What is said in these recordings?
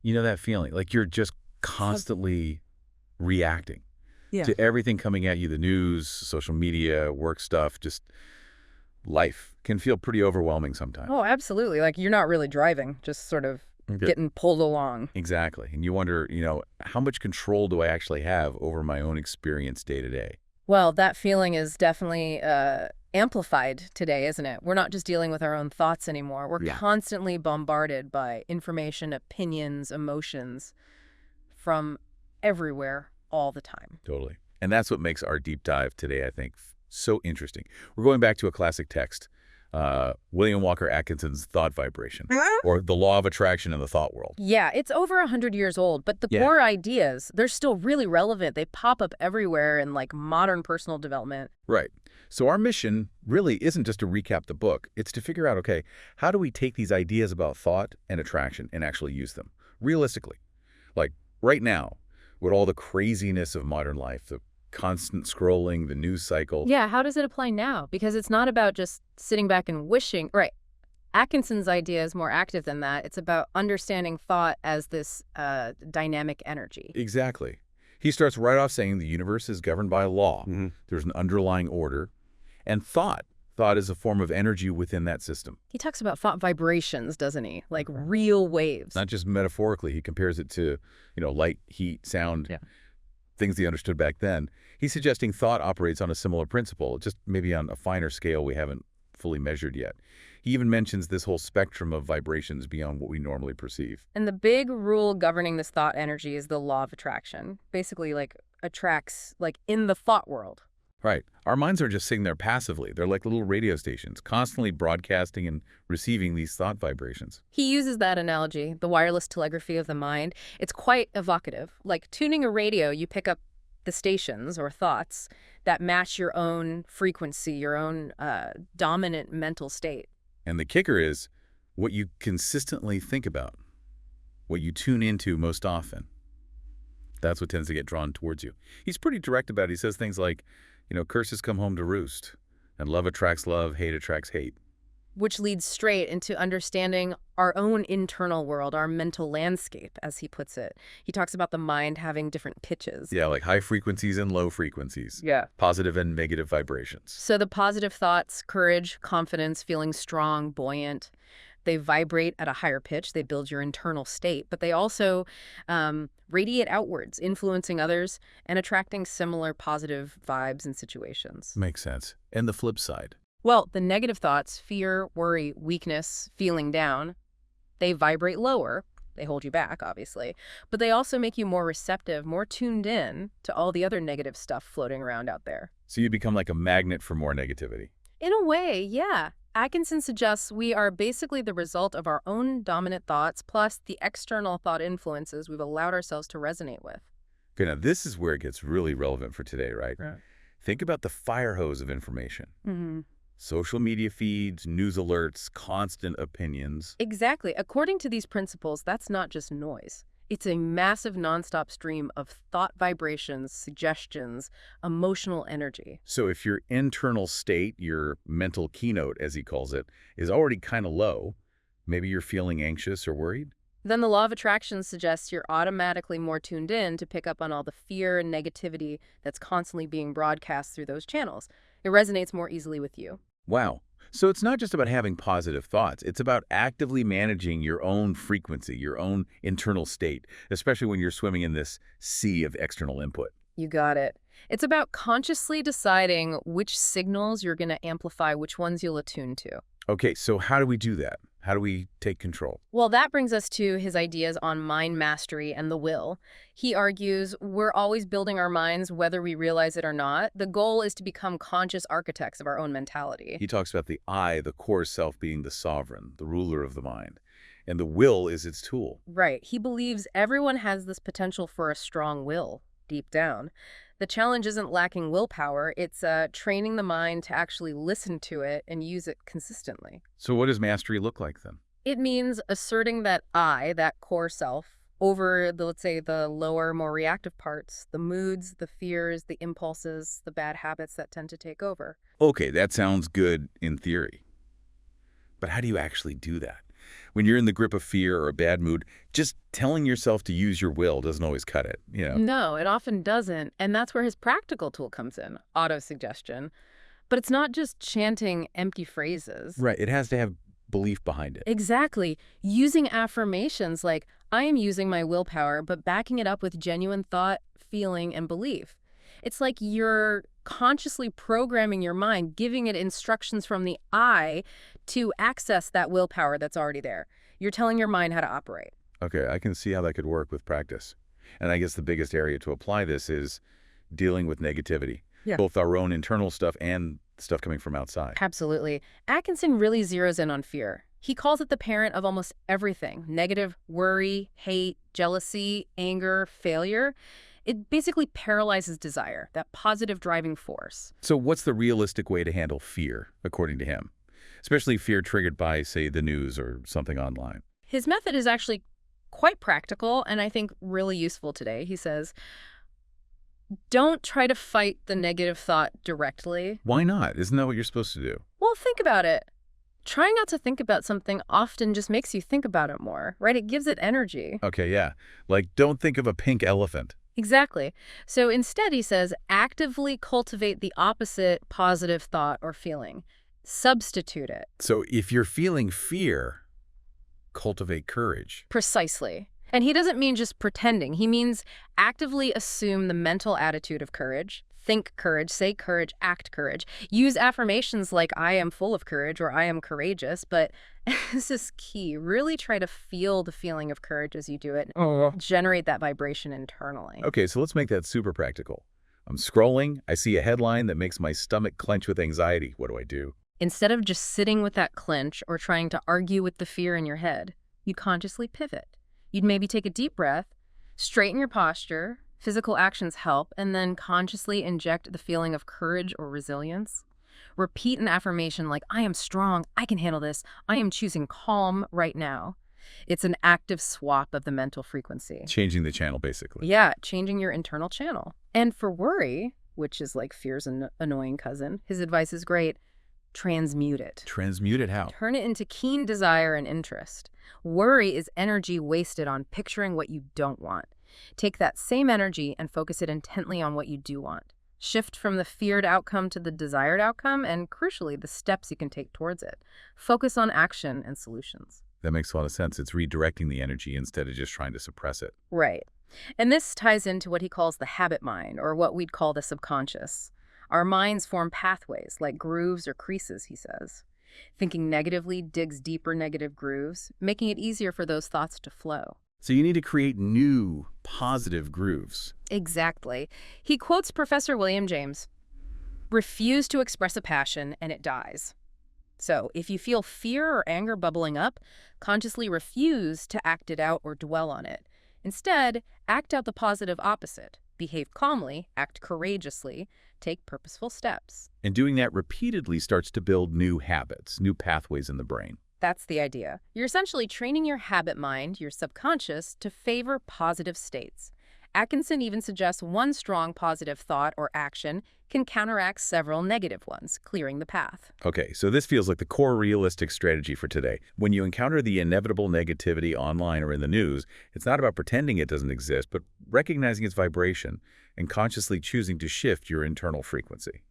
You know that feeling? Like you're just constantly reacting Yeah. to everything coming at you, the news, social media, work stuff, just life can feel pretty overwhelming sometimes. Oh, absolutely. Like you're not really driving, just sort of Okay. getting pulled along. Exactly. And you wonder, how much control do I actually have over my own experience day to day? Well, that feeling is definitely amplified today, isn't it? We're not just dealing with our own thoughts anymore. We're Yeah. constantly bombarded by information, opinions, emotions from everywhere all the time. Totally. And that's what makes our deep dive today, I think, so interesting. We're going back to a classic text, William Walker Atkinson's Thought Vibration, or The Law of Attraction in the Thought World. Yeah, it's over 100 years old, but the Yeah. core ideas, they're still really relevant. They pop up everywhere in like modern personal development. Right. So our mission really isn't just to recap the book. It's to figure out, okay, how do we take these ideas about thought and attraction and actually use them realistically? Like right now, with all the craziness of modern life, the constant scrolling, the news cycle. Yeah, how does it apply now? Because it's not about just sitting back and wishing. Right. Atkinson's idea is more active than that. It's about understanding thought as this dynamic energy. Exactly. He starts right off saying the universe is governed by law. There's an underlying order. And thought is a form of energy within that system. He talks about thought vibrations, doesn't he? Like real waves. Not just metaphorically. He compares it to, light, heat, sound, Yeah. things they understood back then. He's suggesting thought operates on a similar principle, just maybe on a finer scale we haven't fully measured yet. He even mentions this whole spectrum of vibrations beyond what we normally perceive. And the big rule governing this thought energy is the law of attraction. Basically, like, attracts, like, in the thought world. Right. Our minds aren't just sitting there passively. They're like little radio stations, constantly broadcasting and receiving these thought vibrations. He uses that analogy, the wireless telegraphy of the mind. It's quite evocative. Like tuning a radio, you pick up the stations or thoughts that match your own frequency, your own dominant mental state. And the kicker is what you consistently think about, what you tune into most often. That's what tends to get drawn towards you. He's pretty direct about it. He says things like, curses come home to roost, and love attracts love, hate attracts hate. Which leads straight into understanding our own internal world, our mental landscape, as he puts it. He talks about the mind having different pitches. Yeah, like high frequencies and low frequencies. Yeah. Positive and negative vibrations. So the positive thoughts, courage, confidence, feeling strong, buoyant, they vibrate at a higher pitch. They build your internal state, but they also radiate outwards, influencing others and attracting similar positive vibes and situations. Makes sense. And the flip side. Well, the negative thoughts, fear, worry, weakness, feeling down, they vibrate lower. They hold you back, obviously, but they also make you more receptive, more tuned in to all the other negative stuff floating around out there. So you become like a magnet for more negativity. In a way, yeah. Atkinson suggests we are basically the result of our own dominant thoughts plus the external thought influences we've allowed ourselves to resonate with. Okay, now this is where it gets really relevant for today, right? Think about the fire hose of information. Mm-hmm. Social media feeds, news alerts, constant opinions. Exactly. According to these principles, that's not just noise. It's a massive nonstop stream of thought vibrations, suggestions, emotional energy. So if your internal state, your mental keynote, as he calls it, is already kind of low, maybe you're feeling anxious or worried? Then the law of attraction suggests you're automatically more tuned in to pick up on all the fear and negativity that's constantly being broadcast through those channels. It resonates more easily with you. Wow. So it's not just about having positive thoughts. It's about actively managing your own frequency, your own internal state, especially when you're swimming in this sea of external input. You got it. It's about consciously deciding which signals you're going to amplify, which ones you'll attune to. Okay, so how do we do that? How do we take control? Well, that brings us to his ideas on mind mastery and the will. He argues we're always building our minds whether we realize it or not. The goal is to become conscious architects of our own mentality. He talks about the I, the core self, being the sovereign, the ruler of the mind, and the will is its tool. Right. He believes everyone has this potential for a strong will deep down. The challenge isn't lacking willpower, it's training the mind to actually listen to it and use it consistently. So what does mastery look like then? It means asserting that I, that core self, over the, let's say, the lower, more reactive parts, the moods, the fears, the impulses, the bad habits that tend to take over. Okay, that sounds good in theory. But how do you actually do that? When you're in the grip of fear or a bad mood, just telling yourself to use your will doesn't always cut it. No, it often doesn't. And that's where his practical tool comes in, auto-suggestion. But it's not just chanting empty phrases. Right. It has to have belief behind it. Exactly. Using affirmations like, I am using my willpower, but backing it up with genuine thought, feeling, and belief. It's like you're consciously programming your mind, giving it instructions from the I to access that willpower that's already there. You're telling your mind how to operate. Okay, I can see how that could work with practice. And I guess the biggest area to apply this is dealing with negativity. Yeah. Both our own internal stuff and stuff coming from outside. Absolutely. Atkinson really zeroes in on fear. He calls it the parent of almost everything: negative worry, hate, jealousy, anger, failure. It basically paralyzes desire, that positive driving force. So what's the realistic way to handle fear, according to him? Especially fear triggered by, say, the news or something online. His method is actually quite practical and I think really useful today. He says, don't try to fight the negative thought directly. Why not? Isn't that what you're supposed to do? Well, think about it. Trying not to think about something often just makes you think about it more, right? It gives it energy. Okay, yeah. Like, don't think of a pink elephant. Exactly. So instead, he says, actively cultivate the opposite positive thought or feeling. Substitute it. So if you're feeling fear, cultivate courage. Precisely. And he doesn't mean just pretending. He means actively assume the mental attitude of courage. Think courage, say courage, act courage. Use affirmations like I am full of courage or I am courageous. But this is key. Really try to feel the feeling of courage as you do it. Generate that vibration internally. Okay, so let's make that super practical. I'm scrolling. I see a headline that makes my stomach clench with anxiety. What do I do? Instead of just sitting with that clench or trying to argue with the fear in your head, you'd consciously pivot. You'd maybe take a deep breath, straighten your posture, physical actions help, and then consciously inject the feeling of courage or resilience. Repeat an affirmation like, I am strong, I can handle this, I am choosing calm right now. It's an active swap of the mental frequency. Changing the channel, basically. Yeah, changing your internal channel. And for worry, which is like fear's annoying cousin, his advice is great. Transmute it. Transmute it how? Turn it into keen desire and interest. Worry is energy wasted on picturing what you don't want. Take that same energy and focus it intently on what you do want. Shift from the feared outcome to the desired outcome and, crucially, the steps you can take towards it. Focus on action and solutions. That makes a lot of sense. It's redirecting the energy instead of just trying to suppress it. Right. And this ties into what he calls the habit mind, or what we'd call the subconscious. Our minds form pathways, like grooves or creases, he says. Thinking negatively digs deeper negative grooves, making it easier for those thoughts to flow. So you need to create new, positive grooves. Exactly. He quotes Professor William James, refuse to express a passion and it dies. So if you feel fear or anger bubbling up, consciously refuse to act it out or dwell on it. Instead, act out the positive opposite. Behave calmly, act courageously, take purposeful steps. And doing that repeatedly starts to build new habits, new pathways in the brain. That's the idea. You're essentially training your habit mind, your subconscious, to favor positive states. Atkinson even suggests one strong positive thought or action can counteract several negative ones, clearing the path. Okay, so this feels like the core realistic strategy for today. When you encounter the inevitable negativity online or in the news, it's not about pretending it doesn't exist, but recognizing its vibration and consciously choosing to shift your internal frequency.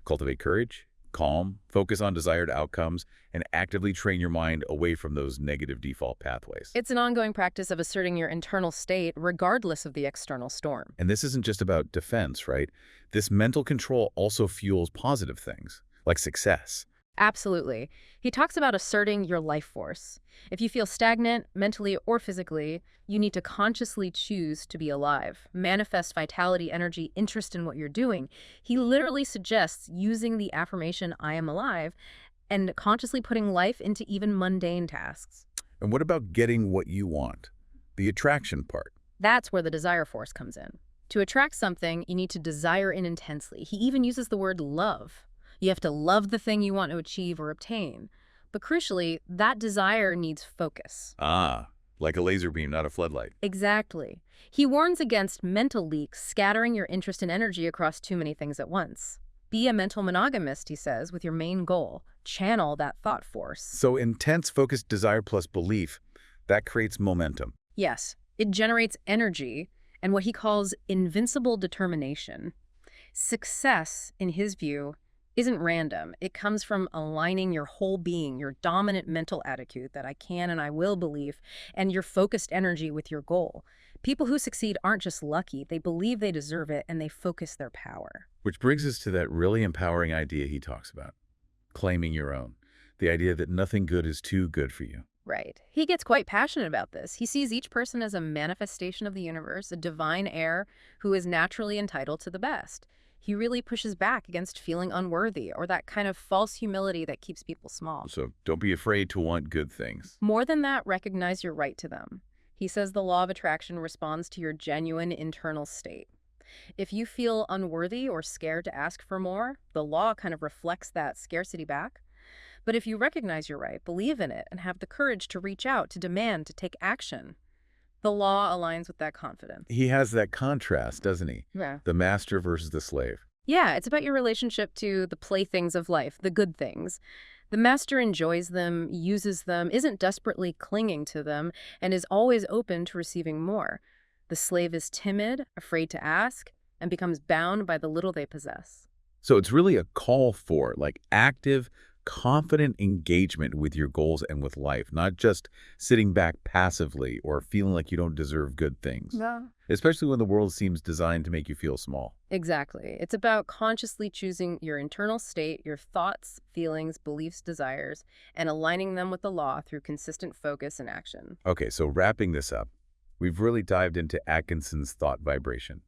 Cultivate courage, calm, focus on desired outcomes, and actively train your mind away from those negative default pathways. It's an ongoing practice of asserting your internal state regardless of the external storm. And this isn't just about defense, right? This mental control also fuels positive things, like success. Absolutely. He talks about asserting your life force. If you feel stagnant, mentally or physically, you need to consciously choose to be alive. Manifest vitality, energy, interest in what you're doing. He literally suggests using the affirmation, I am alive, and consciously putting life into even mundane tasks. And what about getting what you want? The attraction part. That's where the desire force comes in. To attract something, you need to desire it intensely. He even uses the word love. You have to love the thing you want to achieve or obtain. But crucially, that desire needs focus. Ah, like a laser beam, not a floodlight. Exactly. He warns against mental leaks, scattering your interest and energy across too many things at once. Be a mental monogamist, he says, with your main goal. Channel that thought force. So intense, focused desire plus belief, that creates momentum. Yes, it generates energy and what he calls invincible determination. Success, in his view, isn't random. It comes from aligning your whole being, your dominant mental attitude that I can and I will believe, and your focused energy with your goal. People who succeed aren't just lucky, they believe they deserve it and they focus their power. Which brings us to that really empowering idea he talks about, claiming your own. The idea that nothing good is too good for you. Right. He gets quite passionate about this. He sees each person as a manifestation of the universe, a divine heir who is naturally entitled to the best. He really pushes back against feeling unworthy or that kind of false humility that keeps people small. So don't be afraid to want good things. More than that, recognize your right to them. He says the law of attraction responds to your genuine internal state. If you feel unworthy or scared to ask for more, the law kind of reflects that scarcity back. But if you recognize your right, believe in it, and have the courage to reach out, to demand, to take action, the law aligns with that confidence. He has that contrast, doesn't he? Yeah. The master versus the slave. Yeah, it's about your relationship to the playthings of life, the good things. The master enjoys them, uses them, isn't desperately clinging to them, and is always open to receiving more. The slave is timid, afraid to ask, and becomes bound by the little they possess. So it's really a call for active, confident engagement with your goals and with life, not just sitting back passively or feeling like you don't deserve good things, Yeah. especially when the world seems designed to make you feel small. Exactly. It's about consciously choosing your internal state, your thoughts, feelings, beliefs, desires, and aligning them with the law through consistent focus and action. Okay, so wrapping this up, we've really dived into Atkinson's thought vibration,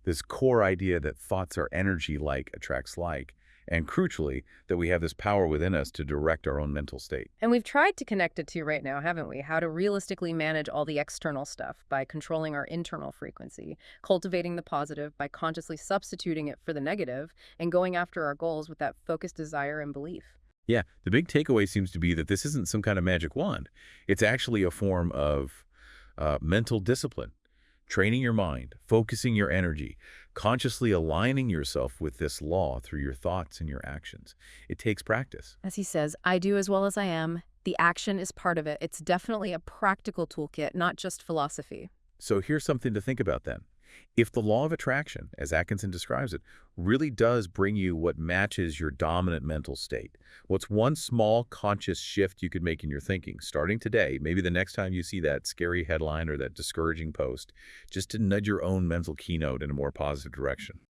this core idea that thoughts are energy like attracts like, and crucially, that we have this power within us to direct our own mental state. And we've tried to connect it to right now, haven't we? How to realistically manage all the external stuff by controlling our internal frequency, cultivating the positive by consciously substituting it for the negative, and going after our goals with that focused desire and belief. Yeah, the big takeaway seems to be that this isn't some kind of magic wand. It's actually a form of mental discipline, training your mind, focusing your energy, consciously aligning yourself with this law through your thoughts and your actions. It takes practice. As he says, I do as well as I am. The action is part of it. It's definitely a practical toolkit, not just philosophy. So here's something to think about then. If the law of attraction, as Atkinson describes it, really does bring you what matches your dominant mental state, what's one small conscious shift you could make in your thinking, starting today, maybe the next time you see that scary headline or that discouraging post, just to nudge your own mental keynote in a more positive direction?